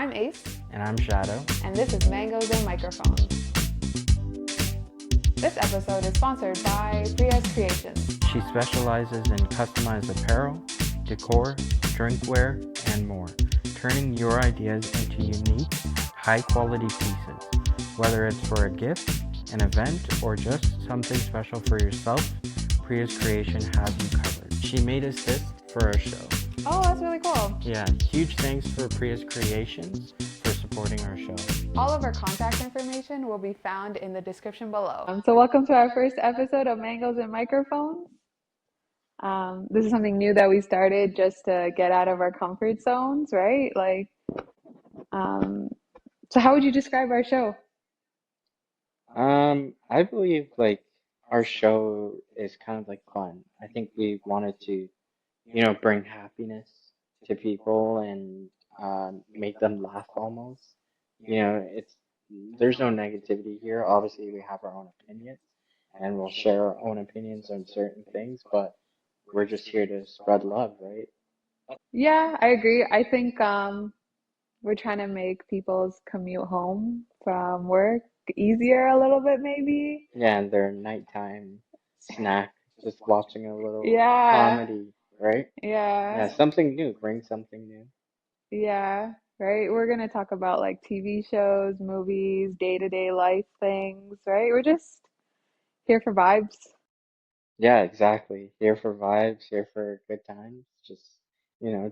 I'm Ace. And I'm Shadow. And this is Mangoes and Microphones. This episode is sponsored by Priya's Creations. She specializes in customized apparel, decor, drinkware, and more, turning your ideas into unique, high-quality pieces. Whether it's for a gift, an event, or just something special for yourself, Priya's Creation has you covered. She made us this for our show. Oh, that's really cool. Yeah, huge thanks for Priya's Creations for supporting our show. All of our contact information will be found in the description below. So welcome to our first episode of Mangoes and Microphones. This is something new that we started just to get out of our comfort zones, right? So how would you describe our show? I believe our show is kind of fun. I think we wanted to, bring happiness to people and make them laugh almost. There's no negativity here. Obviously, we have our own opinions and we'll share our own opinions on certain things, but we're just here to spread love, right? Yeah, I agree. I think we're trying to make people's commute home from work easier a little bit, maybe. Yeah, and their nighttime snack, just watching a little Yeah, comedy, right? Yeah, yeah, something new. Bring something new. yeah, right. We're gonna talk about like TV shows, movies, day-to-day life things, right? We're just here for vibes. Yeah, exactly. Here for vibes, here for good times. Just,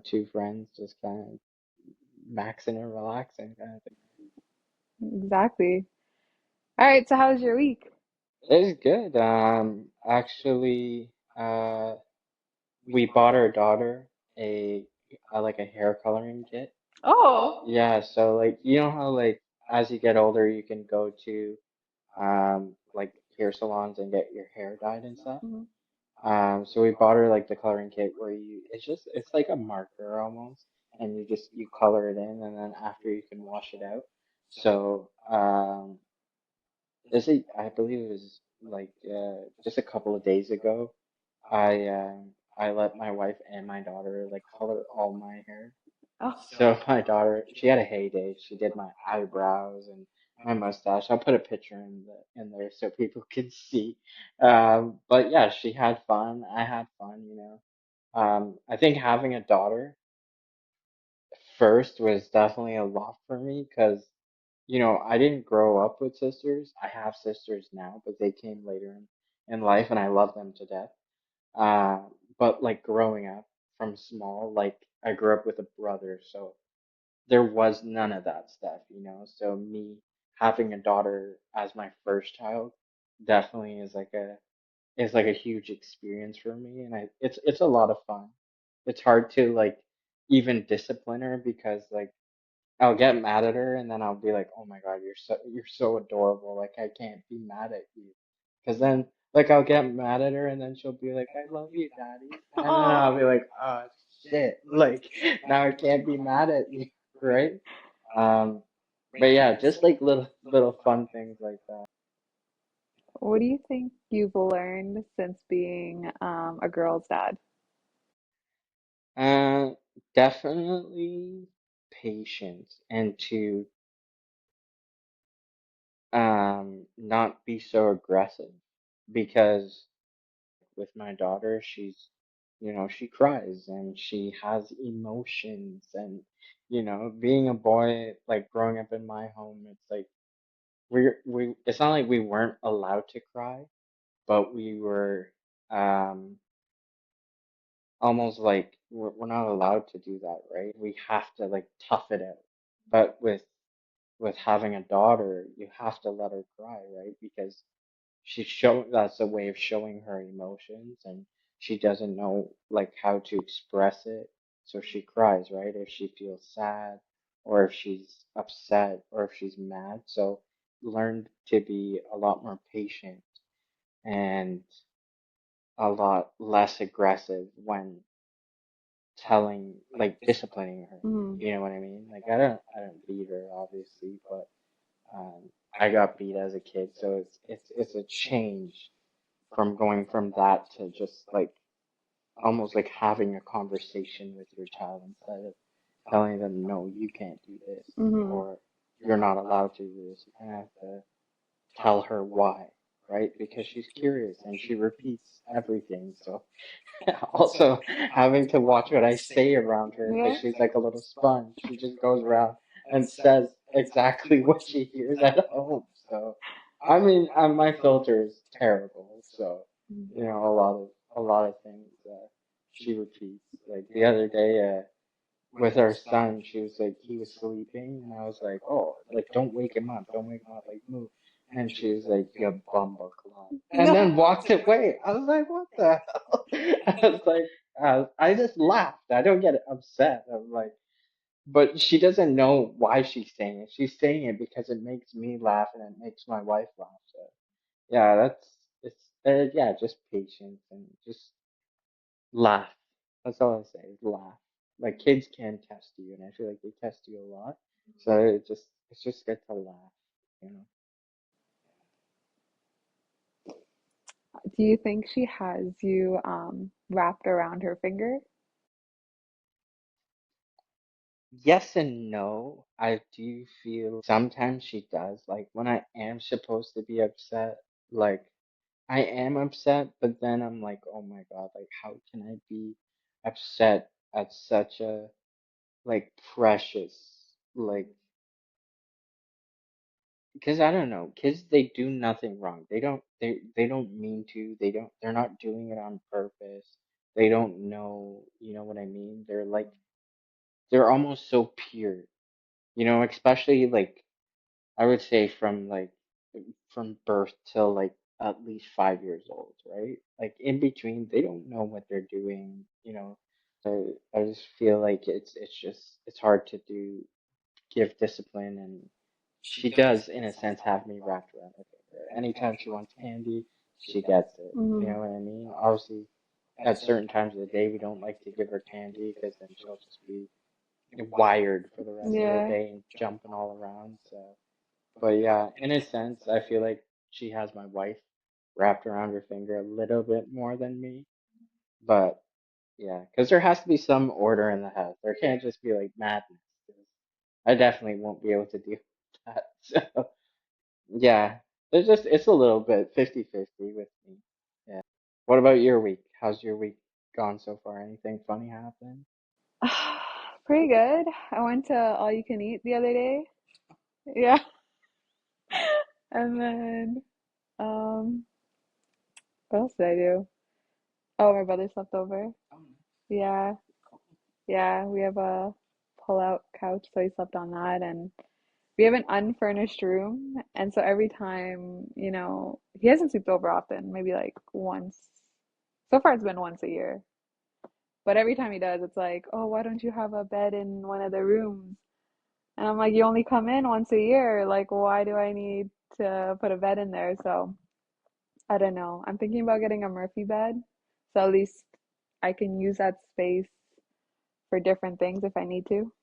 two friends just kind of maxing and relaxing kind of thing. Exactly. All right, so how was your week? It's good. Actually, we bought our daughter a, a hair coloring kit. Oh, Yeah, so you know how as you get older you can go to hair salons and get your hair dyed and stuff. mhm. So we bought her the coloring kit where it's like a marker almost, and you color it in, and then after you can wash it out. So I believe it was just a couple of days ago. I let my wife and my daughter color all my hair. Oh, So my daughter, she had a heyday. She did my eyebrows and my mustache. I'll put a picture in there so people can see. But yeah, she had fun. I had fun. I think having a daughter first was definitely a lot for me because, I didn't grow up with sisters. I have sisters now, but they came later in life and I love them to death. Uh, but growing up from small, I grew up with a brother, so there was none of that stuff. So me having a daughter as my first child definitely is a huge experience for me, and it's a lot of fun. It's hard to even discipline her because I'll get mad at her and then I'll be like, "Oh my God, you're so adorable. Like I can't be mad at you." Because then I'll get mad at her and then she'll be like, "I love you, Daddy." And then oh. I'll be like, "Oh shit." Now I can't be mad at you, right? Um but yeah, just little fun things like that. What do you think you've learned since being a girl's dad? Uh Definitely patience and to not be so aggressive because with my daughter, she cries and she has emotions and, being a boy, growing up in my home, it's it's not like we weren't allowed to cry, but we were, um, almost we're not allowed to do that, right? We have to tough it out. But with having a daughter, you have to let her cry, right? Because that's a way of showing her emotions and she doesn't know how to express it, so she cries, right? If she feels sad or if she's upset or if she's mad. So learn to be a lot more patient and a lot less aggressive when disciplining her. Mm. You know what I mean? I don't beat her obviously, but I got beat as a kid, so it's a change from going from that to just almost having a conversation with your child telling them, no, you can't do this, Mm-hmm. or you're not allowed to do this. You kind of have to tell her why, right? Because she's curious and she repeats everything. So also having to watch what I say around her Yeah. because she's like a little sponge. She just goes around and says exactly what she hears at home. So I mean, my filter is terrible. So a lot of things she repeats. Like the other day, with our son, she was like, he was sleeping, and I was like, oh, like don't wake him up, don't wake him up, like move. And she was like, you bumbleclot, and then No. walked away. I was like, what the hell? I was like, I just laughed. I don't get upset. I'm like, but she doesn't know why she's saying it. She's saying it because it makes me laugh and it makes my wife laugh. So yeah, it's yeah, just patience and just laugh. That's all I say is laugh. Like kids can test you, and I feel like they test you a lot. So it's just good to laugh, you know. Do you think she has you wrapped around her finger? Yes and no. I do feel like sometimes she does. Like when I am supposed to be upset, like I am upset, but then I'm like, oh my God, like how can I be upset at such a like precious like because I don't know, kids they do nothing wrong. They don't mean to. They're not doing it on purpose. They don't know, you know what I mean? They're almost so pure. Especially like I would say from birth till like at least 5 years old, right? Like in between, they don't know what they're doing. I just feel like it's hard to give discipline, and she does in a sense have me wrapped around her finger. Anytime she wants candy, she gets it. You Mm-hmm. know what I mean? Obviously, at certain times of the day, we don't like to give her candy because then she'll just be wired for the rest of the Yeah. day and jumping all around. So, but yeah, in a sense, I feel like she has my wife wrapped around her finger a little bit more than me. But yeah, because there has to be some order in the house. There can't just be like madness. 'Cause I definitely won't be able to deal with that. So yeah, it's a little bit 50-50 with me. Yeah. What about your week? How's your week gone so far? Anything funny happen? Pretty good. I went to all you can eat the other day. Yeah. And then um what else did I do? Oh, my brother slept over. Yeah. Yeah, we have a pull-out couch, so he slept on that, and we have an unfurnished room, and so every time, he hasn't slept over often, maybe like once. So far it's been once a year. But every time he does, it's like, "Oh, why don't you have a bed in one of the rooms?" And I'm like, "You only come in once a year. Like, why do I need to put a bed in there?" So, I don't know. I'm thinking about getting a Murphy bed. So at least I can use that space for different things if I need to.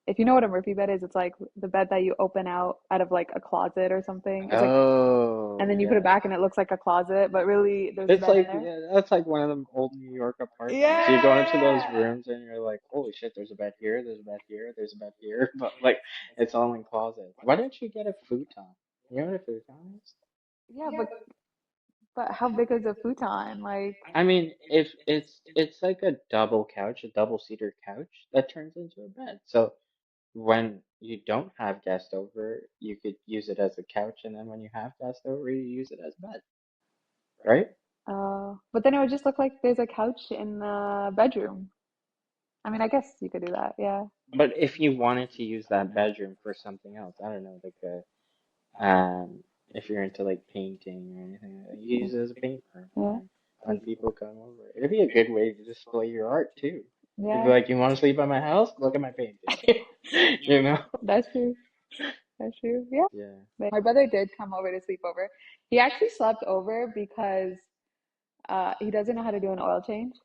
If you know what a Murphy bed is, it's like the bed that you open out of like a closet or something. It's like, Oh and then you put it yeah. back and it looks like a closet, but really there's a It's bed in like there. yeah, that's like one of them old New York apartments. You go into those Yeah. rooms and you're like, holy shit, there's a bed here, there's a bed here, there's a bed here, but like it's all in closets. Why don't you get a futon? You know what a futon is? Yeah, but how big is a futon? Like, I mean, if it's like a double couch, a double seater couch that turns into a bed. So when you don't have guests over, you could use it as a couch, and then when you have guests over, you use it as bed, right? but then it would just look like there's a couch in the bedroom. I mean, I guess you could do that. Yeah. But if you wanted to use that bedroom for something else, I don't know, like if you're into like painting or anything, like that, you use it as a paint room, and Yeah. then when people come over, it'd be a good way to display your art too. You'd be Yeah. like, you want to sleep at my house? Look at my painting. You know? That's true. That's true. Yeah. Yeah. But my brother did come over to sleep over. He actually slept over because he doesn't know how to do an oil change.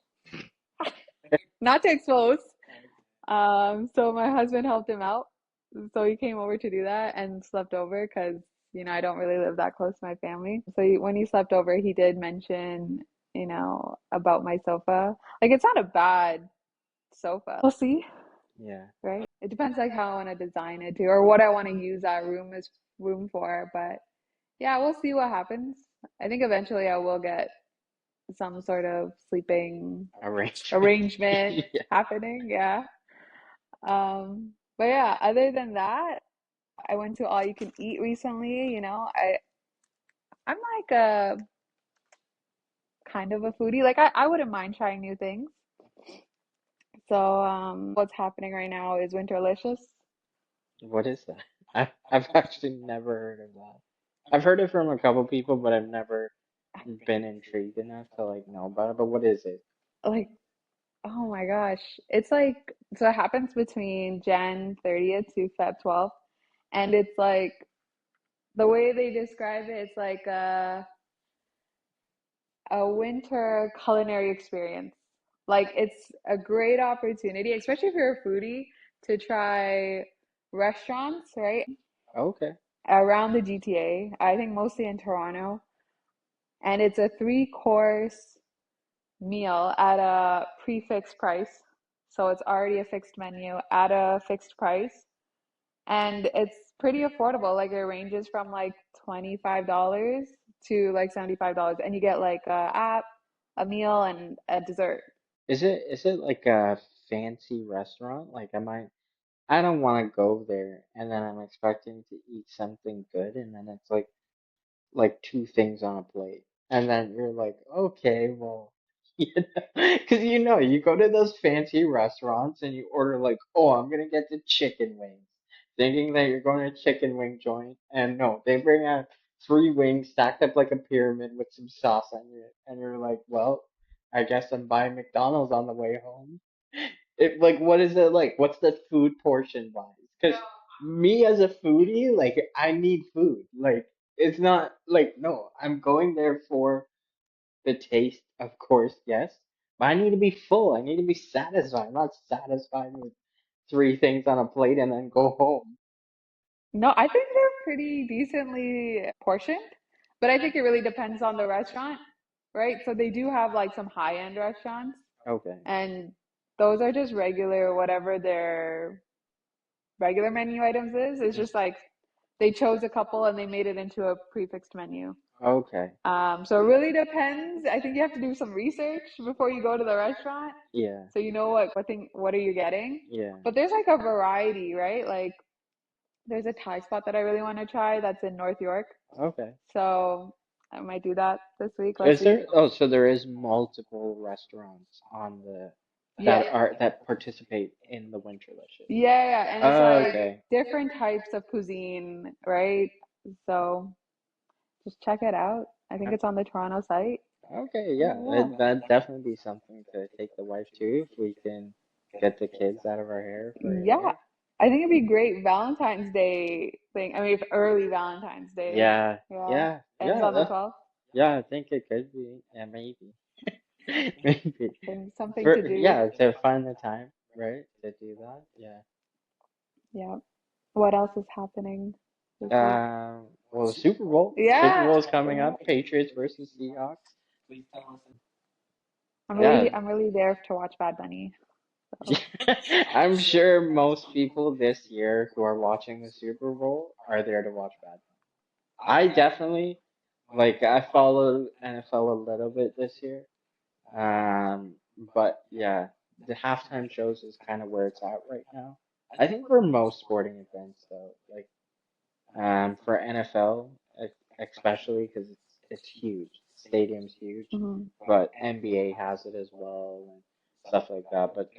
Not to expose. So my husband helped him out. So he came over to do that and slept over because, I don't really live that close to my family. So when he slept over, he did mention, about my sofa. Like, it's not a bad sofa. We'll see. Yeah. right? It depends like how I want to design it to or what I want to use that room for. But yeah, we'll see what happens. I think eventually I will get some sort of sleeping Arrangement. arrangement Yeah. happening. Yeah. But yeah, other than that, I went to all you can eat recently. I'm like a kind of a foodie. Like I wouldn't mind trying new things. So what's happening right now is Winterlicious. What is that? I've actually never heard of that. I've heard it from a couple people, but I've never been intrigued enough to like know about it. But what is it? Like, oh my gosh. It's like so it happens between Jan 30th to Feb 12th. And it's like the way they describe it, it's like a winter culinary experience. Like it's a great opportunity, especially if you're a foodie, to try restaurants, right? Okay. Around the GTA. I think mostly in Toronto. And it's a three-course meal at a prefixed price. So it's already a fixed menu at a fixed price. And it's pretty affordable. Like it ranges from like $25 to like $75. And you get like a app, a meal, and a dessert. Is it like a fancy restaurant? Like I don't want to go there and then I'm expecting to eat something good and then it's like two things on a plate. And then you're like, okay, well, because you go to those fancy restaurants and you order like, oh, I'm gonna get the chicken wings, thinking that you're going to a chicken wing joint, and no, they bring out three wings stacked up like a pyramid with some sauce on it, and you're like, well, I guess I'm buying McDonald's on the way home. It like, what is it like? What's the food portion wise? Because me as a foodie, like, I need food. Like, it's not like, no, I'm going there for the taste, of course, yes, but I need to be full. I need to be satisfied. I'm not satisfied with three things on a plate and then go home. No, I think they're pretty decently portioned, but I think it really depends on the restaurant, right? So they do have like some high-end restaurants, Okay. and those are just regular, whatever their regular menu items is. It's just like they chose a couple and they made it into a prefixed menu. Okay. So it really depends. I think you have to do some research before you go to the restaurant, Yeah. so you know what are you getting. Yeah. But there's like a variety, right? Like there's a Thai spot that I really want to try that's in North York. Okay. So I might do that this week. Let's Is see. there? Oh, so there is multiple restaurants on the Yeah. that participate in the Winterlicious. Yeah, yeah, and it's like Okay. different types of cuisine, right? So just check it out. I think it's on the Toronto site. Okay, yeah, Yeah. that'd definitely be something to take the wife to if we can get the kids out of our hair for a Yeah. day. I think it'd be great Valentine's Day thing. I mean, if early Valentine's Day. Yeah, Yeah. yeah, Ends yeah, on the 12th. yeah. I think it could be. Yeah, maybe, maybe. Something to For do. yeah, to find the time, right, to do that. Yeah. Yeah. What else is happening this week? Well, the Super Bowl. Super Yeah. Bowl is coming Yeah. up. Patriots versus Seahawks. I'm Yeah. really I'm really there to watch Bad Bunny. So I'm sure most people this year who are watching the Super Bowl are there to watch Bad. I definitely I followed NFL a little bit this year. But yeah, the halftime shows is kind of where it's at right now. I think for most sporting events though, for NFL especially because it's huge. Stadium's huge, mhm. but NBA has it as well and stuff like that. But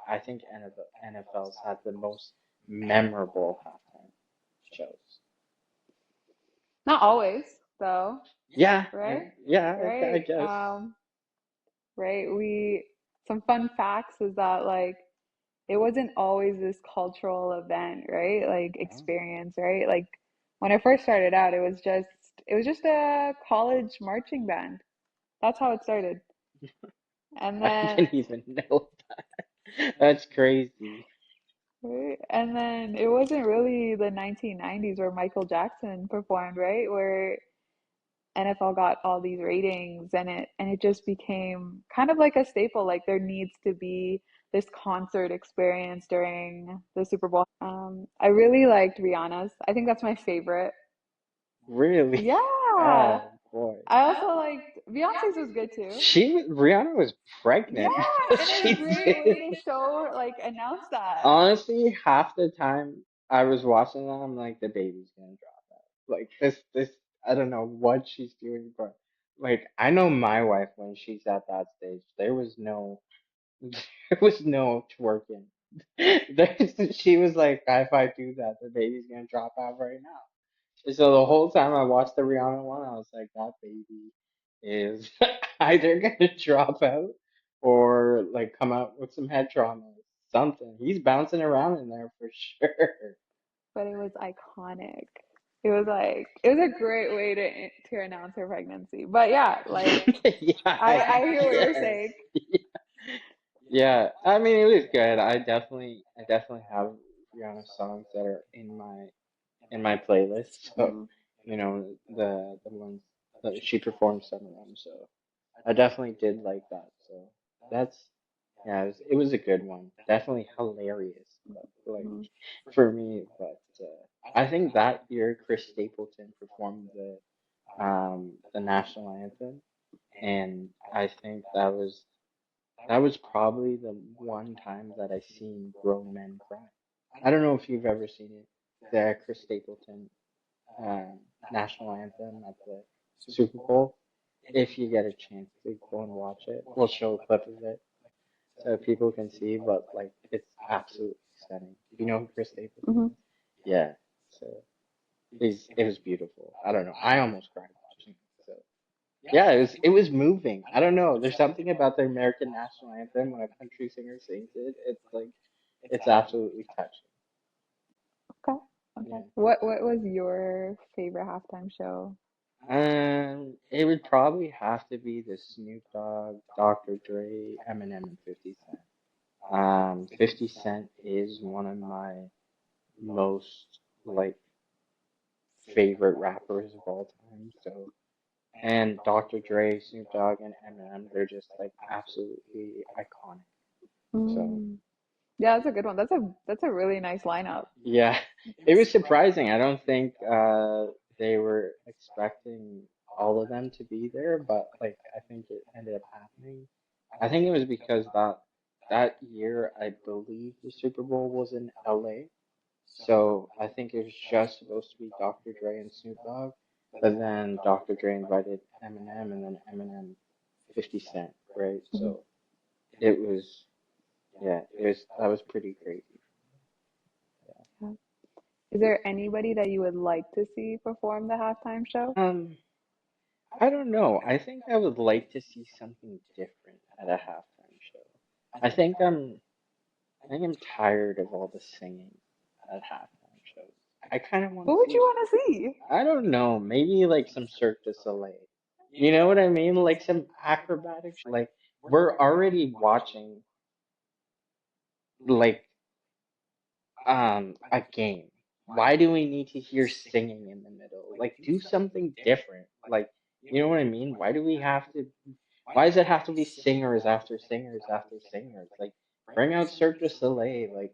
I think NFL's had the most memorable halftime shows. Not always, though, Yeah, right? yeah, I Right. guess. Right. We some fun facts is that like it wasn't always this cultural event, right? Like Oh. experience, right? Like when I first started out, it was just a college marching band. That's how it started. And I then didn't even know that. That's crazy. right? And then it wasn't really the 1990s where Michael Jackson performed, right? Where NFL got all these ratings and it just became kind of like a staple. Like there needs to be this concert experience during the Super Bowl. I really liked Rihanna's. I think that's my favorite. Really? Yeah. Oh boy. I also liked Beyonce's was good too. Rihanna was Yeah, pregnant. and it was a She great way did. to show, like, announce that. Honestly, half the time I was watching that, I'm like, the baby's gonna drop out. Like this, I don't know what she's doing, but like, I know my wife when she's at that stage, there was no twerking. She was like, if I do that, the baby's gonna drop out right now. And so the whole time I watched the Rihanna one, I was like, that baby is either gonna drop out or like come out with some head trauma, something. He's bouncing around in there for sure. But it was iconic. It was like it was a great way to announce her pregnancy. But yeah, like Yeah, I hear what you're yes. saying. Yeah, I mean it was good. I definitely have Rihanna songs that are in my playlist. So, Mm, you know, the ones that she performed some of them. So I definitely did like that. So that's yeah, it was a good one. Definitely hilarious, but like mm, for me. But I think that year Chris Stapleton performed the national anthem, and I think that was probably the one time that I seen grown men cry. I don't know if you've ever seen it, the Chris Stapleton national anthem at the Super Bowl. If you get a chance to go and watch it, we'll show a clip of it so people can see. But like, it's absolutely stunning. You know who Chris Stapleton hmm is? Yeah. So it was beautiful. I don't know. I almost cried watching it. So yeah, it was moving. I don't know. There's something about the American national anthem when a country singer sings it. It's like it's absolutely touching. Okay. Okay. Yeah. What was your favorite halftime show? It would probably have to be the Snoop Dogg, Dr. Dre, Eminem, and 50 Cent. 50 Cent is one of my most like favorite rappers of all time. So, and Dr. Dre, Snoop Dogg, and Eminem, they're just like absolutely iconic. So, Mm, yeah, that's a good one. That's a really nice lineup. yeah, it was surprising. I don't think they were expecting all of them to be there, but like I think it ended up happening. I think it was because that year I believe the Super Bowl was in LA. So I think it was just supposed to be Dr. Dre and Snoop Dogg, but then Dr. Dre invited Eminem and then Eminem 50 Cent, right? Mhm. So it was yeah, it was that was pretty crazy. Yeah. Is there anybody that you would like to see perform the halftime show? I don't know. I think I would like to see something different at a halftime show. I think I think I'm tired of all the singing at halftime shows. I kind of want What to would you see, want to see? I don't know, maybe like some Cirque du Soleil. You know what I mean? Like some acrobatic, like we're already watching like a game. Why do we need to hear singing in the middle? Like do something different. Like you know what I mean? Why does it have to be singers after singers after singers? Like bring out Cirque du Soleil, like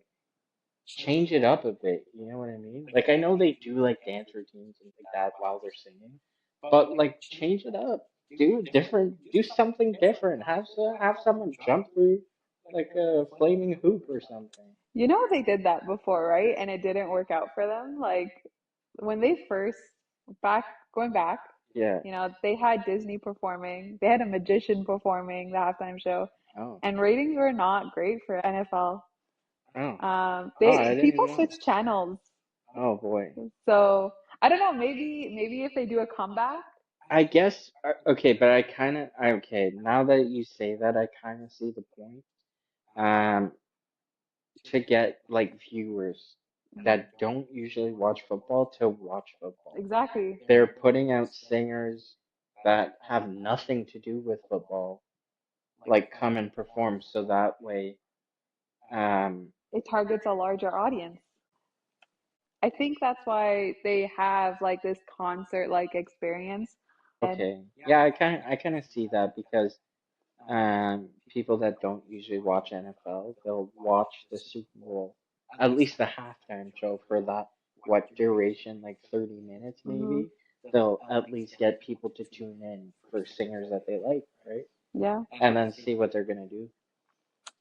change it up a bit, you know what I mean? Like I know they do like dance routines and like that while they're singing, but like change it up. Do something different. Have someone jump through like a flaming hoop or something. You know they did that before, right? And it didn't work out for them. Like when they first back going back, Yeah. they had Disney performing, they had a magician performing the halftime show, Oh. and ratings were not great for NFL. Oh. Oh, I They didn't people know. switch channels, Oh boy. so I don't know. Maybe if they do a comeback, I guess okay, but okay, now that you say that I kind of see the point. Um to get like viewers Mhm. that don't usually watch football to watch football. Exactly. They're putting out singers that have nothing to do with football, like come and perform so that way um It targets a larger audience. I think that's why they have like this concert like experience. And okay. Yeah, I kind of see that because People that don't usually watch NFL, they'll watch the Super Bowl, at least the halftime show for that, what duration, like 30 minutes Hmm. maybe. They'll at least get people to tune in for singers that they like, right? Yeah. And then see what they're gonna do.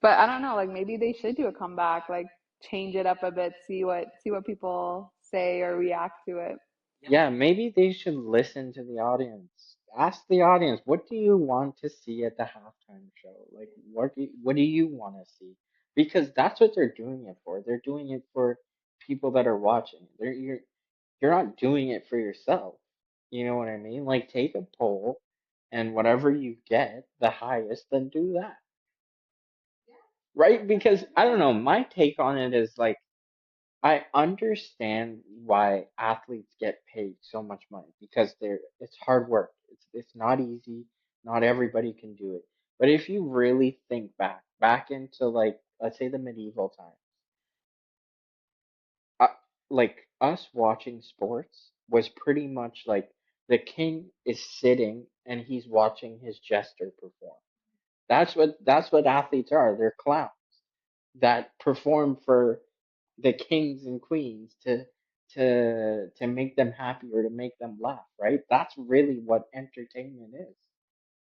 But I don't know, like maybe they should do a comeback, like change it up a bit, see what people say or react to it. Yeah, maybe they should listen to the audience. Ask the audience, what do you want to see at the halftime show? Like, what do you want to see? Because that's what they're doing it for. They're doing it for people that are watching. You're not doing it for yourself. You know what I mean? Like, take a poll, and whatever you get the highest, then do that, right? Because I don't know, my take on it is like, I understand why athletes get paid so much money because it's hard work. It's not easy. Not everybody can do it. But if you really think back into like let's say the medieval times, uh, like us watching sports was pretty much like the king is sitting and he's watching his jester perform. That's what athletes are. They're clowns that perform for the kings and queens to make them happy or to make them laugh, right? That's really what entertainment is.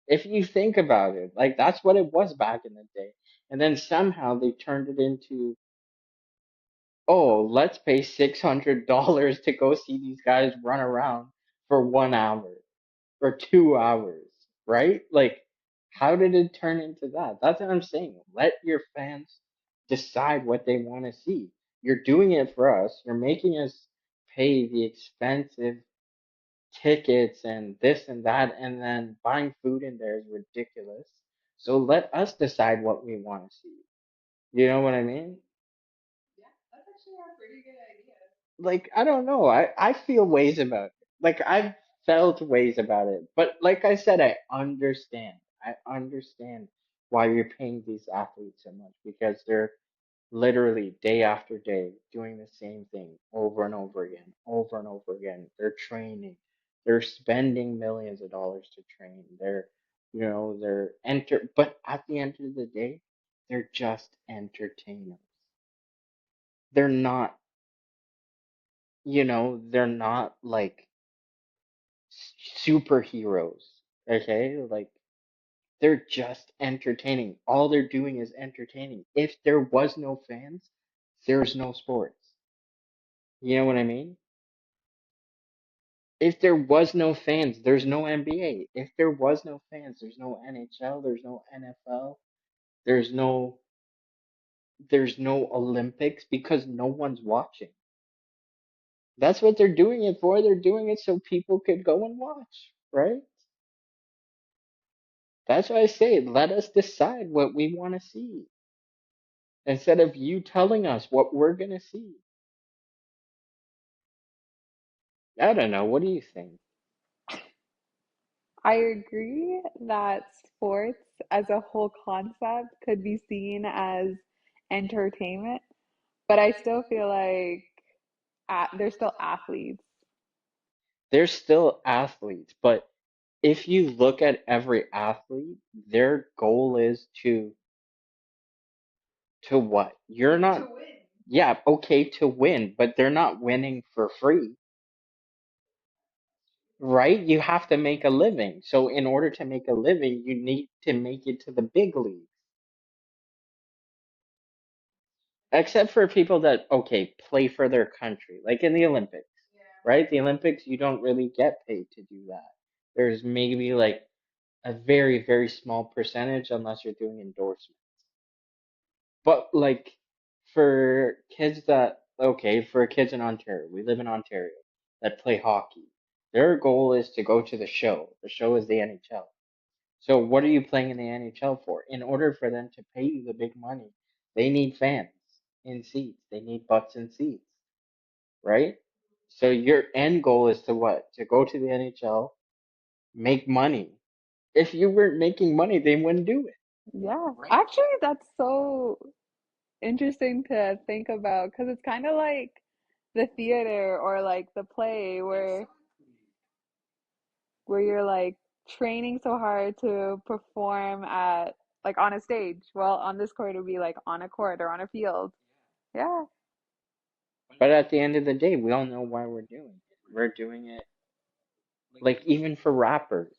If you think about it, like that's what it was back in the day. And then somehow they turned it into, oh, let's pay $600 to go see these guys run around for 1 hour or 2 hours, right? Like, how did it turn into that? That's what I'm saying. Let your fans decide what they want to see. You're doing it for us. You're making us pay the expensive tickets and this and that, and then buying food in there is ridiculous. So let us decide what we want to see. You know what I mean? Like I don't know. I feel ways about it. Like I've felt ways about it. But like I said, I understand. I understand why you're paying these athletes so much because they're literally day after day doing the same thing over and over again, over and over again. They're training. They're spending millions of dollars to train. They're enter but at the end of the day, they're just entertainers. They're not, they're not like superheroes. Okay? Like they're just entertaining. All they're doing is entertaining. If there was no fans, there's no sports. You know what I mean? If there was no fans, there's no NBA. If there was no fans, there's no NHL, there's no NFL, there's no there's no Olympics because no one's watching. That's what they're doing it for. They're doing it so people could go and watch, right? That's why I say, let us decide what we want to see instead of you telling us what we're going to see. I don't know. What do you think? I agree that sports as a whole concept could be seen as entertainment, but I still feel like they're still athletes. They're still athletes, but if you look at every athlete, their goal is to what? You're not, yeah, okay, to win, but they're not winning for free, right? You have to make a living. So in order to make a living, you need to make it to the big leagues. Except for people that, okay, play for their country, like in the Olympics, right? The Olympics, you don't really get paid to do that. There's maybe like a very, very small percentage unless you're doing endorsements. But like for kids that, okay, for kids in Ontario, we live in Ontario that play hockey. Their goal is to go to the show. The show is the NHL. So what are you playing in the NHL for? In order for them to pay you the big money, they need fans in seats. They need butts in seats, right? So your end goal is to what? To go to the NHL, make money. If you weren't making money, they wouldn't do it. Yeah, actually, that's so interesting to think about because it's kind of like the theater or like the play where you're like training so hard to perform at like on a stage. Well, on this court, it would be like on a court or on a field. Yeah, But at the end of the day, we all know why we're doing it. We're doing it like even for rappers.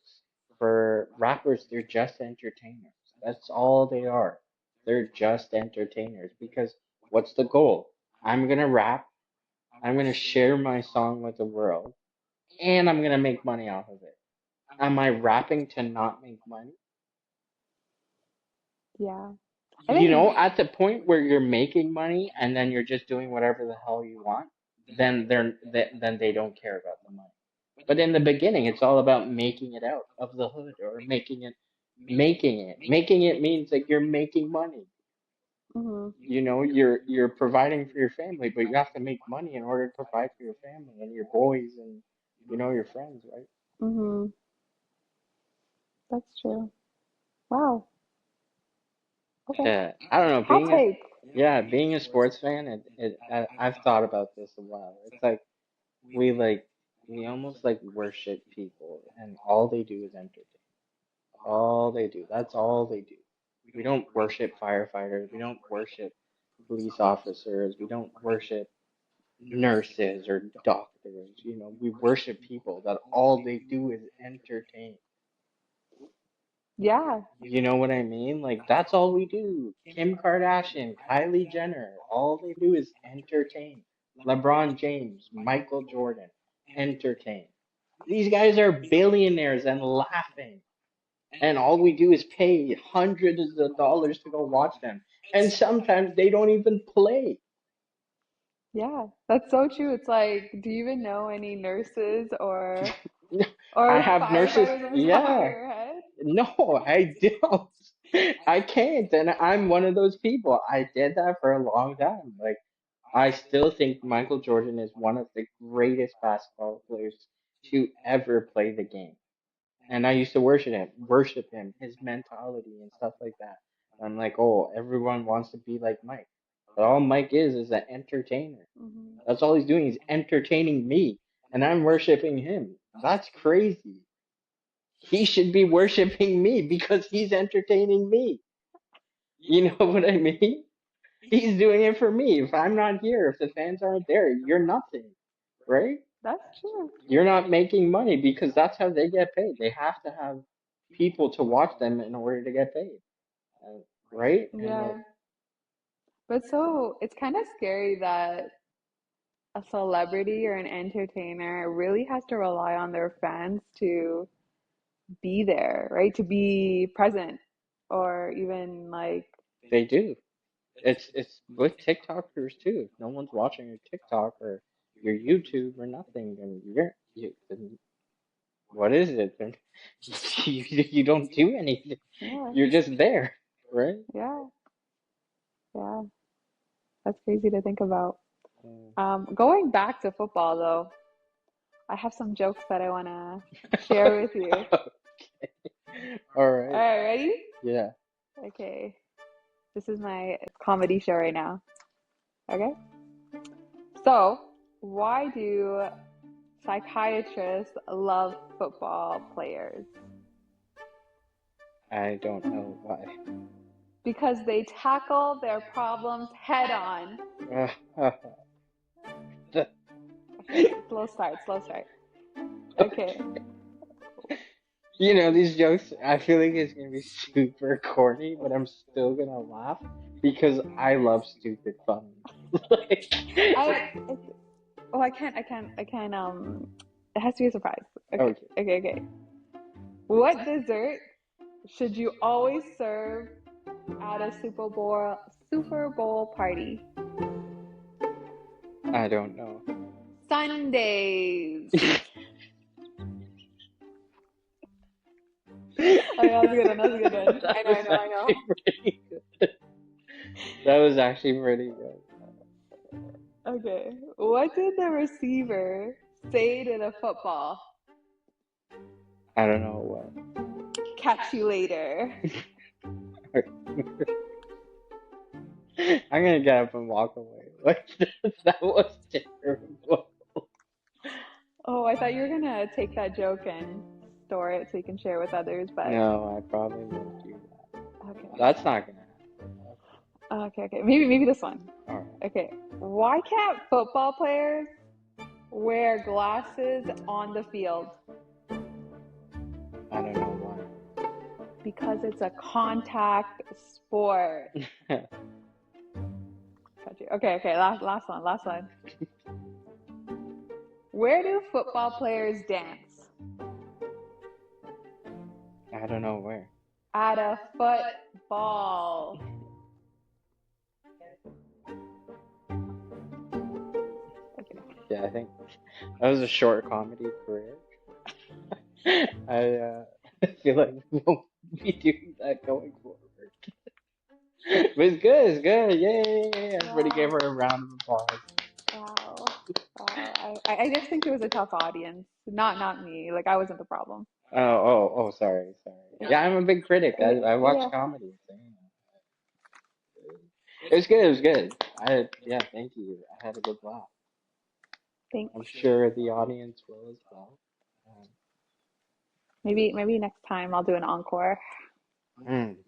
For rappers, they're just entertainers. That's all they are. They're just entertainers because what's the goal? I'm gonna rap, I'm gonna share my song with the world, and I'm gonna make money off of it. Am I rapping to not make money? yeah. I You think, know, at the point where you're making money and then you're just doing whatever the hell you want, then they don't care about the money. But in the beginning, it's all about making it out of the hood or making it. Making it means like you're making money. hmm You know, you're providing for your family, but you have to make money in order to provide for your family and your boys and your friends, right? hmm that's true. Wow. Okay. Yeah, I don't know. Hot take. Being a sports fan, I've thought about this a while. It's like we like we almost like worship people, and all they do is entertain. All they do. That's all they do. We don't worship firefighters. We don't worship police officers. We don't worship nurses or doctors. You know, we worship people that all they do is entertain. Yeah. You know what I mean? Like, that's all we do. Kim Kardashian, Kylie Jenner, all they do is entertain. LeBron James, Michael Jordan, entertain. These guys are billionaires and laughing. And all we do is pay hundreds of dollars to go watch them. And sometimes they don't even play. Yeah. That's so true. It's like, do you even know any nurses I or have nurses. firefighters on the top of Yeah. your head? No, I don't. I can't. And I'm one of those people. I did that for a long time. Like, I still think Michael Jordan is one of the greatest basketball players to ever play the game. And I used to worship him, his mentality and stuff like that. I'm like, oh, everyone wants to be like Mike. But all Mike is an entertainer. hmm That's all he's doing. He's entertaining me. And I'm worshiping him. That's crazy. He should be worshiping me because he's entertaining me. You know what I mean? He's doing it for me. If I'm not here, if the fans aren't there, you're nothing, right? That's true. You're not making money because that's how they get paid. They have to have people to watch them in order to get paid, uh, right? And like Yeah. But so it's kind of scary that a celebrity or an entertainer really has to rely on their fans to be there, right? To be present or even like, they do. It's with TikTokers too. If no one's watching your TikTok or your YouTube or nothing, then then what is it? Then you don't do anything. yeah, You're just there, right? yeah, yeah. That's crazy to think about. Mm. Going back to football though, I have some jokes that I want to share with you. All All right. right, ready? Yeah. Okay. This is my comedy show right now. Okay. So, why do psychiatrists love football players? I don't know why. Because they tackle their problems head on. Okay, slow start, slow start. Okay. You know, these jokes, I feel like it's gonna be super corny, but I'm still gonna laugh because I love stupid fun. Like, I it's, oh I can't it has to be a surprise. Okay. okay. Okay, okay. What dessert should you always serve at a Super Bowl party? I don't know. Sundays. That Okay, that was a good one. That was a good one. I know, I was know, I actually know. pretty good. That was actually pretty good. Okay. What did the receiver say to the football? I don't know Catch you later. what. I'm gonna get up and walk away. Like that was terrible. Oh, I thought you were gonna take that joke and store it so you can share with others. But No, I probably won't do that. okay, That's not gonna happen. okay. Maybe this one. All right. Okay, why can't football players wear glasses on the field? I don't know Because it's a contact sport. why. Okay. Last one. Where do football players dance? I don't know where. At a football. Okay. Yeah, I think that was a short comedy career. I feel like we won't be doing that going forward. But it's good, it's good. Yay! Everybody gave her a round of applause. Wow. I just think it was a tough audience. Not me. Like I wasn't the problem. Sorry. Yeah, I'm a big critic. I watch Yeah. comedy. So, it was good, it was good. Yeah, thank you. I had a good laugh. Thanks. I'm sure the audience will as well. Maybe next time I'll do an encore.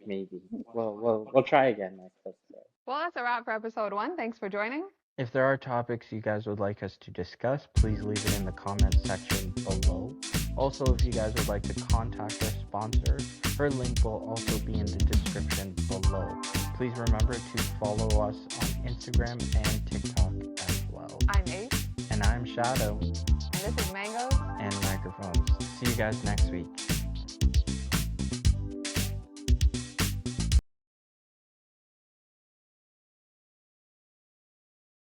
Maybe. We'll try again next episode. Well, that's a wrap for episode 1. Thanks for joining. If there are topics you guys would like us to discuss, please leave it in the comments section below. Also, if you guys would like to contact our sponsor, her link will also be in the description below. Please remember to follow us on Instagram and TikTok as well. I'm Ace. And I'm Shadow. And this is Mangoes and Microphones. See you guys next week.